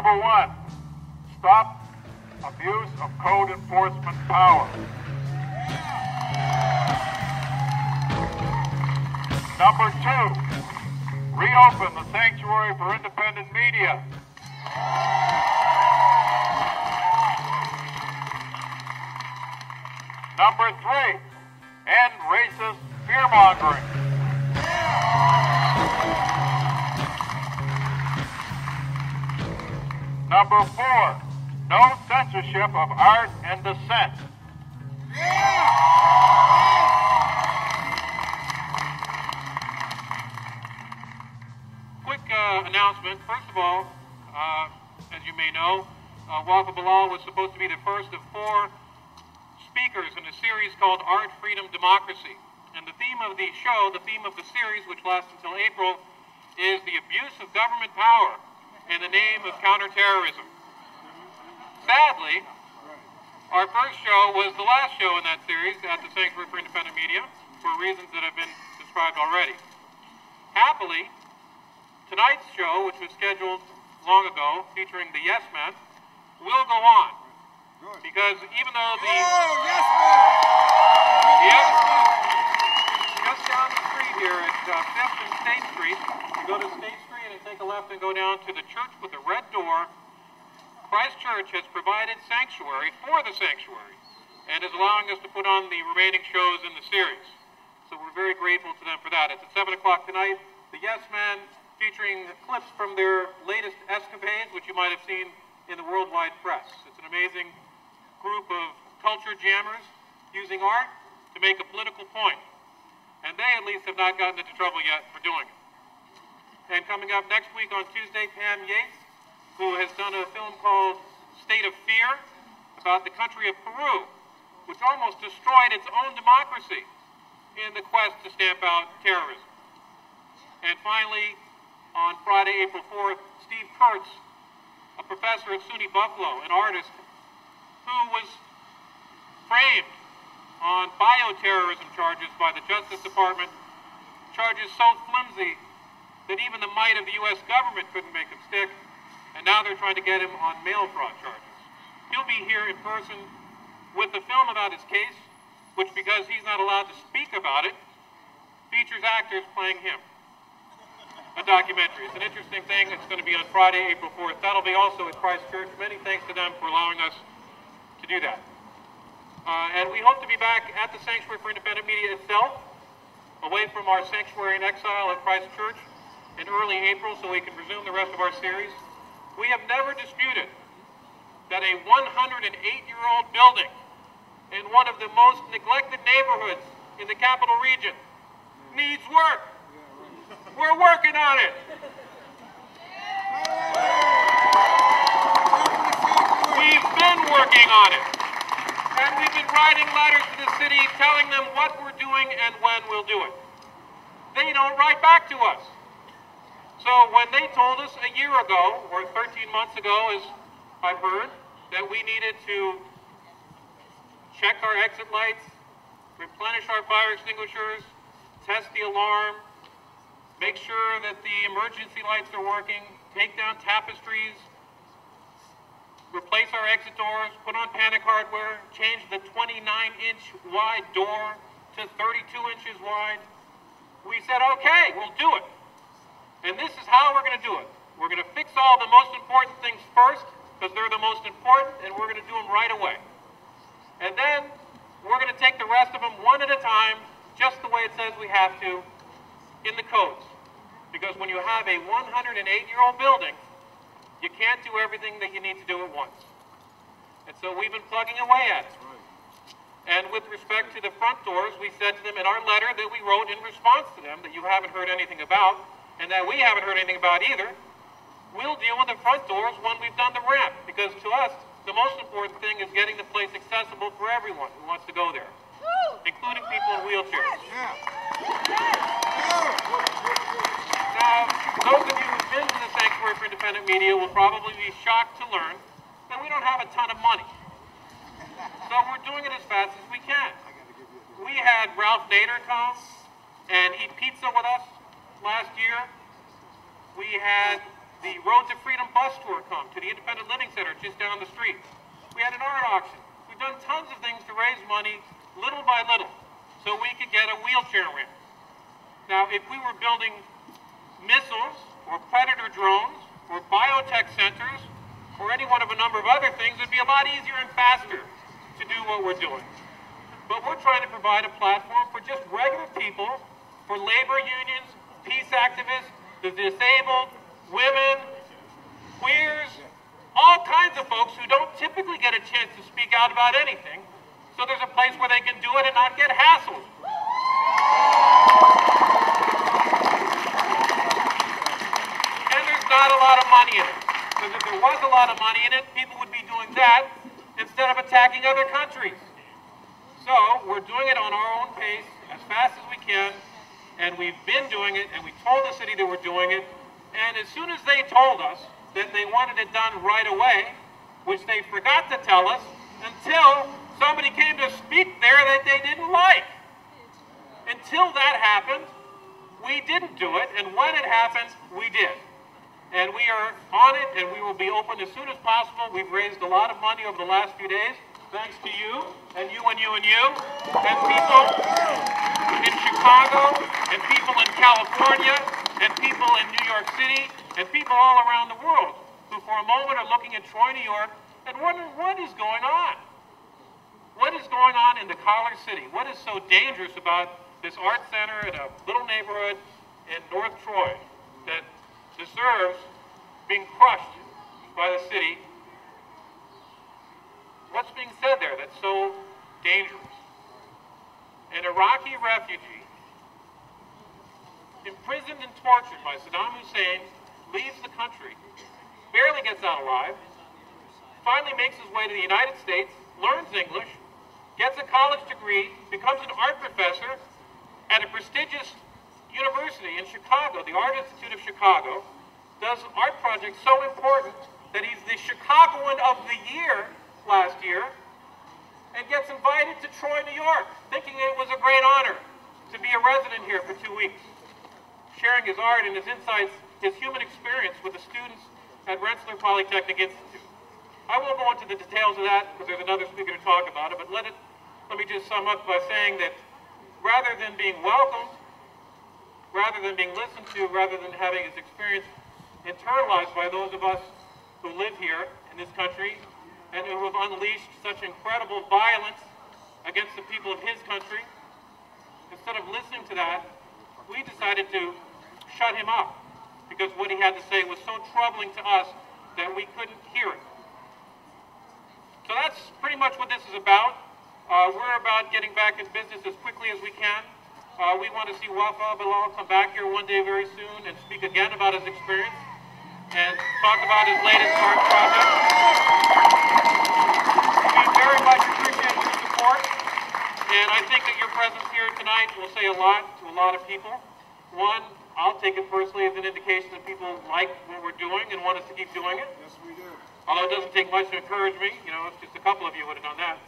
Number one, stop abuse of code enforcement power. Number two, reopen the sanctuary for independent media. Number three, end racist fear-mongering. Number four, no censorship of art and dissent. Quick announcement. First of all, as you may know, Wafa Bilal was supposed to be the first of four speakers in a series called Art, Freedom, Democracy. And the theme of the show, the theme of the series, which lasts until April, is the abuse of government power in the name of counterterrorism. Sadly, our first show was the last show in that series at the Sanctuary for Independent Media, for reasons that have been described already. Happily, tonight's show, which was scheduled long ago, featuring the Yes Men, will go on. Because even though the... just down the street here at 5th and State Street, you go to State Street and take a left and go down to the church with the red door. Christ Church has provided sanctuary for the sanctuary and is allowing us to put on the remaining shows in the series. So we're very grateful to them for that. It's at 7 o'clock tonight. The Yes Men, featuring clips from their latest escapades, which you might have seen in the worldwide press. It's an amazing group of culture jammers using art to make a political point. And they at least have not gotten into trouble yet for doing it. And coming up next week on Tuesday, Pam Yates, who has done a film called State of Fear about the country of Peru, which almost destroyed its own democracy in the quest to stamp out terrorism. And finally, on Friday, April 4th, Steve Kurtz, a professor at SUNY Buffalo, an artist who was framed on bioterrorism charges by the Justice Department, charges so flimsy that even the might of the U.S. government couldn't make him stick, and now they're trying to get him on mail fraud charges. He'll be here in person with the film about his case, which, because he's not allowed to speak about it, features actors playing him. A documentary. It's an interesting thing. It's going to be on Friday, April 4th. That'll be also at Christ Church. Many thanks to them for allowing us to do that. And we hope to be back at the Sanctuary for Independent Media itself, away from our Sanctuary in Exile at Christ Church in early April, so we can resume the rest of our series. We have never disputed that a 108-year-old building in one of the most neglected neighborhoods in the capital region needs work. We're working on it. We've been working on it. And we've been writing letters to the city telling them what we're doing and when we'll do it. They don't write back to us. So when they told us a year ago, or 13 months ago, as I've heard, that we needed to check our exit lights, replenish our fire extinguishers, test the alarm, make sure that the emergency lights are working, take down tapestries, replace our exit doors, put on panic hardware, change the 29-inch wide door to 32 inches wide. We said, okay, we'll do it. And this is how we're going to do it. We're going to fix all the most important things first, because they're the most important, and we're going to do them right away. And then we're going to take the rest of them one at a time, just the way it says we have to in the codes. Because when you have a 108-year-old building, you can't do everything that you need to do at once. And so we've been plugging away at it. And with respect to the front doors, we said to them in our letter that we wrote in response to them that you haven't heard anything about, and that we haven't heard anything about either, we'll deal with the front doors when we've done the ramp. Because to us, the most important thing is getting the place accessible for everyone who wants to go there, including people in wheelchairs. Now, those of you who've been to the Sanctuary for Independent Media will probably be shocked to learn that we don't have a ton of money. So we're doing it as fast as we can. We had Ralph Nader come and eat pizza with us last year. We had the Road to Freedom bus tour come to the Independent Living Center just down the street. We had an art auction. We've done tons of things to raise money, little by little, so we could get a wheelchair ramp. Now, if we were building missiles, or Predator drones, or biotech centers, or any one of a number of other things, it'd be a lot easier and faster to do what we're doing. But we're trying to provide a platform for just regular people, for labor unions, peace activists, the disabled, women, queers, all kinds of folks who don't typically get a chance to speak out about anything. So there's a place where they can do it and not get hassled. And there's not a lot of money in it. Because if there was a lot of money in it, people would be doing that instead of attacking other countries. So we're doing it on our own pace, as fast as we can, and we've been doing it, and we told the city that we're doing it. And as soon as they told us that they wanted it done right away, which they forgot to tell us until somebody came to speak there that they didn't like. Until that happened, we didn't do it, and when it happened, we did. And we are on it, and we will be open as soon as possible. We've raised a lot of money over the last few days, thanks to you, and you, and you, and you, and people in Chicago, and people in California, and people in New York City, and people all around the world who for a moment are looking at Troy, New York, and wondering what is going on. What is going on in the Collar City? What is so dangerous about this art center in a little neighborhood in North Troy that deserves being crushed by the city? What's being said there that's so dangerous? An Iraqi refugee, imprisoned and tortured by Saddam Hussein, leaves the country, barely gets out alive, finally makes his way to the United States, learns English, gets a college degree, becomes an art professor at a prestigious university in Chicago, the Art Institute of Chicago, does art projects so important that he's the Chicagoan of the Year last year, and gets invited to Troy, New York, thinking it was a great honor to be a resident here for 2 weeks, sharing his art and his insights, his human experience with the students at Rensselaer Polytechnic Institute. I won't go into the details of that because there's another speaker to talk about it, but let me just sum up by saying that rather than being welcomed, rather than being listened to, rather than having his experience internalized by those of us who live here in this country and who have unleashed such incredible violence against the people of his country, instead of listening to that, we decided to shut him up because what he had to say was so troubling to us that we couldn't hear it. So that's pretty much what this is about. We're about getting back in business as quickly as we can. We want to see Wafa Bilal come back here one day very soon and speak again about his experience and talk about his latest art project. We very much appreciate your support, and I think that your presence here tonight will say a lot to a lot of people. One, I'll take it personally as an indication that people like what we're doing and want us to keep doing it. Yes, we do. Although it doesn't take much to encourage me, you know, it's just a couple of you would have done that.